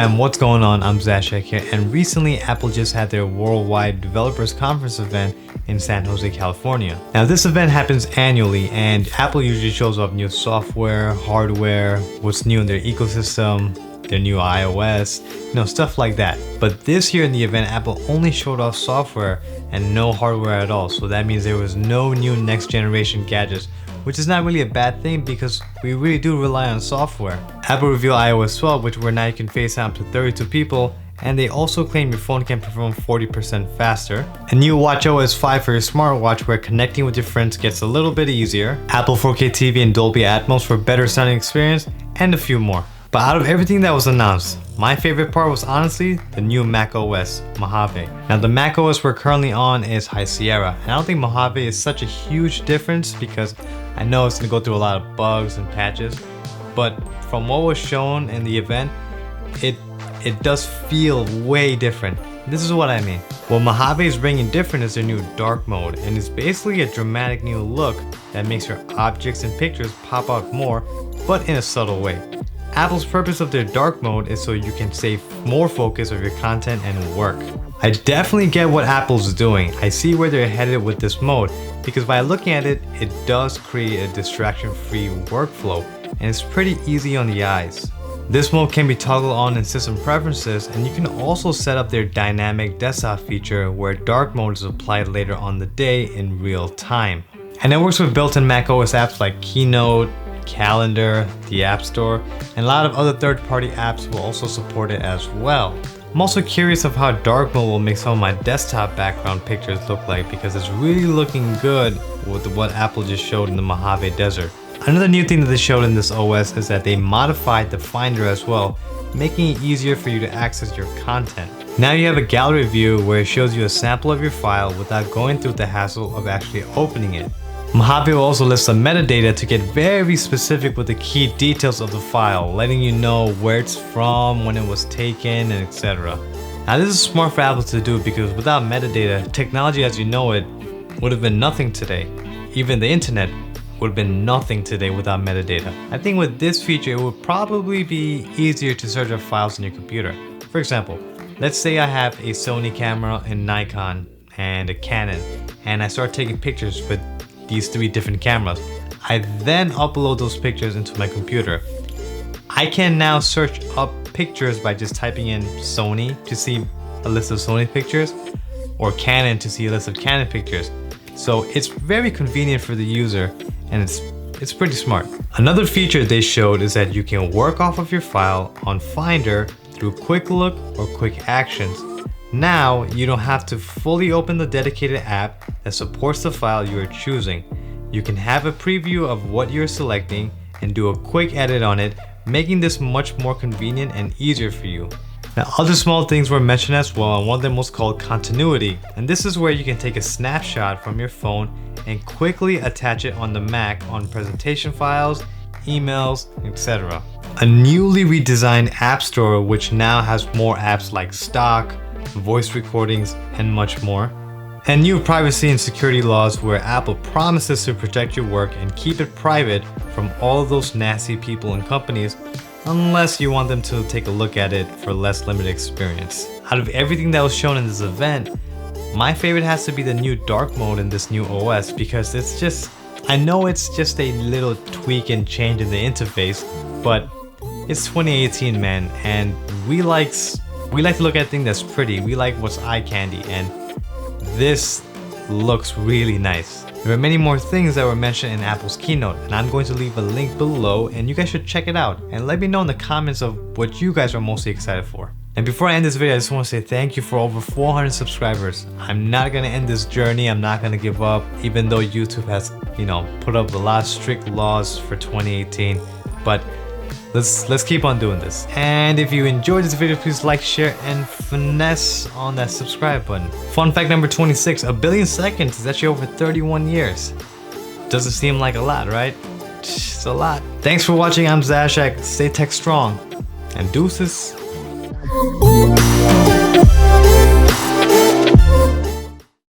fam, what's going on? I'm Zashek here, and recently Apple just had their Worldwide Developers Conference event in San Jose, California. Now this event happens annually, and Apple usually shows off new software, hardware, what's new in their ecosystem, their new iOS, stuff like that. But this year in the event, Apple only showed off software and no hardware at all. So that means there was no new next generation gadgets, which is not really a bad thing because we really do rely on software. Apple revealed iOS 12, where now you can FaceTime up to 32 people, and they also claim your phone can perform 40% faster. A new watchOS 5 for your smartwatch where connecting with your friends gets a little bit easier. Apple 4K TV and Dolby Atmos for better sounding experience, and a few more. But out of everything that was announced, my favorite part was honestly the new macOS Mojave. Now the macOS we're currently on is High Sierra, and I don't think Mojave is such a huge difference because I know it's gonna go through a lot of bugs and patches, but from what was shown in the event, it does feel way different. This is what I mean. What Mojave is bringing different is their new dark mode, and it's basically a dramatic new look that makes your objects and pictures pop out more, but in a subtle way. Apple's purpose of their dark mode is so you can save more focus of your content and work. I definitely get what Apple's doing. I see where they're headed with this mode because by looking at it, it does create a distraction-free workflow and it's pretty easy on the eyes. This mode can be toggled on in system preferences, and you can also set up their dynamic desktop feature where dark mode is applied later on the day in real time. And it works with built-in macOS apps like Keynote, Calendar, the App Store, and a lot of other third-party apps will also support it as well. I'm also curious of how dark mode will make some of my desktop background pictures look like because it's really looking good with what Apple just showed in the Mojave Desert. Another new thing that they showed in this OS is that they modified the Finder as well, making it easier for you to access your content. Now you have a gallery view where it shows you a sample of your file without going through the hassle of actually opening it. Mojave will also list some metadata to get very specific with the key details of the file, letting you know where it's from, when it was taken, and etc. Now this is smart for Apple to do because without metadata, technology as you know it would have been nothing today. Even the internet would have been nothing today without metadata. I think with this feature, it would probably be easier to search up files on your computer. For example, let's say I have a Sony camera, a Nikon, and a Canon, and I start taking pictures with these three different cameras. I then upload those pictures into my computer. I can now search up pictures by just typing in Sony to see a list of Sony pictures or Canon to see a list of Canon pictures. So it's very convenient for the user and it's pretty smart. Another feature they showed is that you can work off of your file on Finder through Quick Look or Quick Actions. Now, you don't have to fully open the dedicated app that supports the file you are choosing. You can have a preview of what you're selecting and do a quick edit on it, making this much more convenient and easier for you. Now, other small things were mentioned as well, and one of them was called continuity. And this is where you can take a snapshot from your phone and quickly attach it on the Mac on presentation files, emails, etc. A newly redesigned App Store which now has more apps like Stock, voice recordings, and much more. And new privacy and security laws where Apple promises to protect your work and keep it private from all of those nasty people and companies unless you want them to take a look at it for less limited experience. Out of everything that was shown in this event, my favorite has to be the new dark mode in this new OS because it's just, I know it's just a little tweak and change in the interface, but it's 2018, man, and we like to look at things that's pretty. We like what's eye candy, and this looks really nice. There are many more things that were mentioned in Apple's keynote, and I'm going to leave a link below and you guys should check it out and let me know in the comments of what you guys are mostly excited for. And before I end this video, I just want to say thank you for over 400 subscribers. I'm not going to end this journey. I'm not going to give up, even though YouTube has, put up a lot of strict laws for 2018, but let's keep on doing this. And if you enjoyed this video, please like, share, and finesse on that subscribe button. Fun fact number 26, a billion seconds is actually over 31 years. Doesn't seem like a lot, right? It's a lot. Thanks for watching. I'm Zashek. Stay tech strong and deuces.